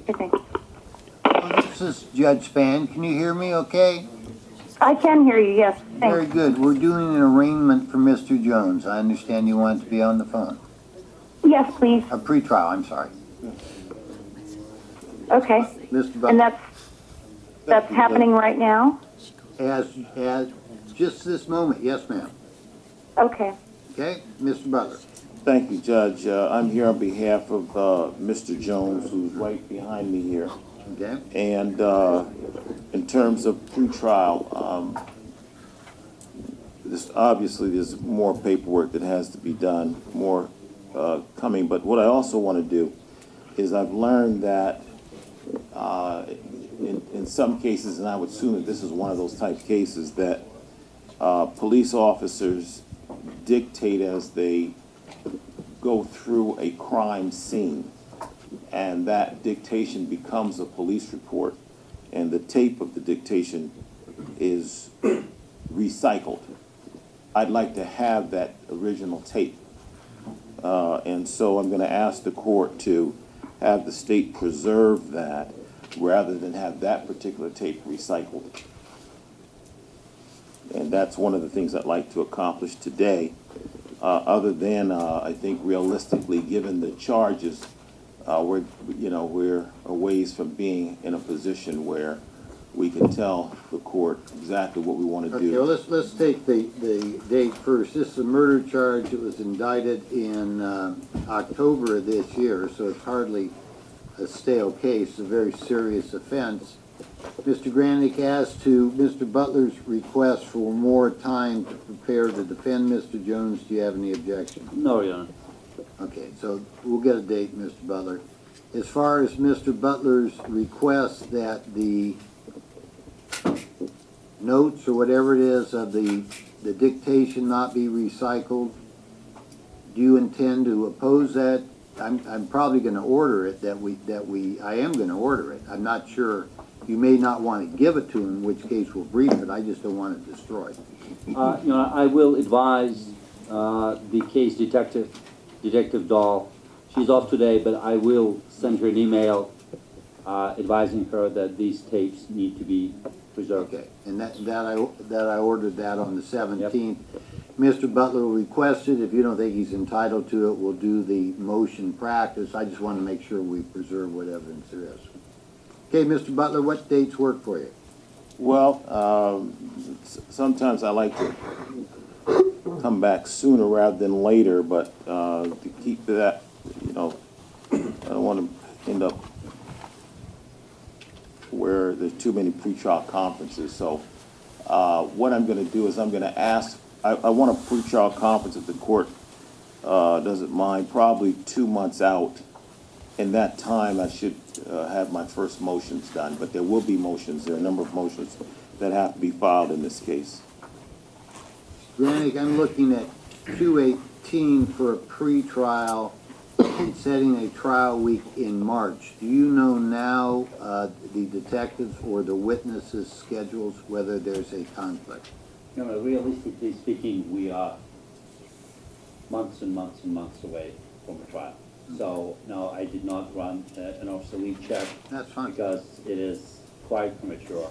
Okay. This is Judge Span. Can you hear me okay? I can hear you, yes. Very Thanks. good. We're doing an arraignment for Mr. Jones. I understand you want to be on the phone. Yes, please. A pretrial, I'm sorry. Okay. Mr. And Butler, that's happening right now? as just this moment, yes ma'am. Okay. Okay, Mr. Butler. Thank you, Judge. I'm here on behalf of Mr. Jones, who's right behind me here. Okay, And in terms of pretrial, obviously there's more paperwork that has to be done, more coming. But what I also want to do is I've learned that in some cases, and I would assume that this is one of those type cases, that police officers dictate as they go through a crime scene, and that dictation becomes a police report, and the tape of the dictation is recycled. I'd like to have that original tape, and so I'm going to ask the court to have the state preserve that rather than have that particular tape recycled. And that's one of the things I'd like to accomplish today. Other than, I think realistically, given the charges, we're a ways from being in a position where we can tell the court exactly what we want to okay, do. well, let's take the date first. This is a murder charge that was indicted in October of this year, so it's hardly a stale case, a very serious offense. Mr. Granick, as to Mr. Butler's request for more time to prepare to defend Mr. Jones, do you have any objection? No, Your Honor. Okay, so we'll get a date, Mr. Butler. As far as Mr. Butler's request that the notes or whatever it is of the dictation not be recycled, do you intend to oppose that? I'm probably going to order it I am going to order it. I'm not sure. You may not want to give it to him, in which case we'll brief it. I just don't want it destroyed. Your Honor, I will advise the case Detective Dahl. She's off today, but I will send her an email advising her that these tapes need to be preserved. Okay, and that I ordered that on the 17th. Yep. Mr. Butler will request it. If you don't think he's entitled to it, we'll do the motion practice. I just want to make sure we preserve what evidence there is. Okay, Mr. Butler, what dates work for you? Well, sometimes I like to come back sooner rather than later, but to keep that, I don't want to end up where there's too many pretrial conferences. So what I'm going to do is I'm going to ask, I want a pretrial conference if the court doesn't mind, probably 2 months out. In that time, I should have my first motions done, but there will be motions. There are a number of motions that have to be filed in this case. Granick, I'm looking at 2/18 for a pretrial, setting a trial week in March. Do you know now the detectives or the witnesses' schedules, whether there's a conflict? You know, realistically speaking, we are months and months and months away from a trial. So, no, I did not run an obsolete check. That's fine. Because it is quite premature.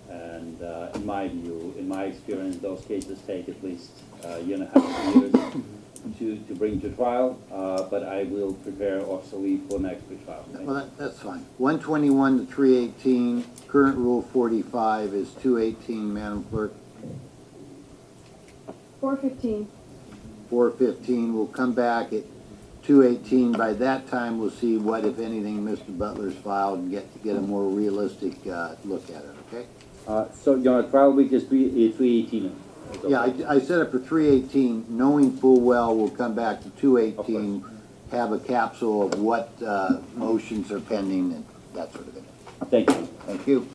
And in my view, in my experience, those cases take at least a year and a half, 2 years to bring to trial. But I will prepare obsolete for next trial. Well, that's fine. 121 to 318, current rule 45 is 218, Madam Clerk. 4:15. 415, we'll come back at 218. By that time, we'll see what, if anything, Mr. Butler's filed and get a more realistic look at it, okay? So your trial week is 318. Yeah, I set up for 318, knowing full well we'll come back to 218, have a capsule of what motions are pending and that sort of thing. Thank you. Thank you.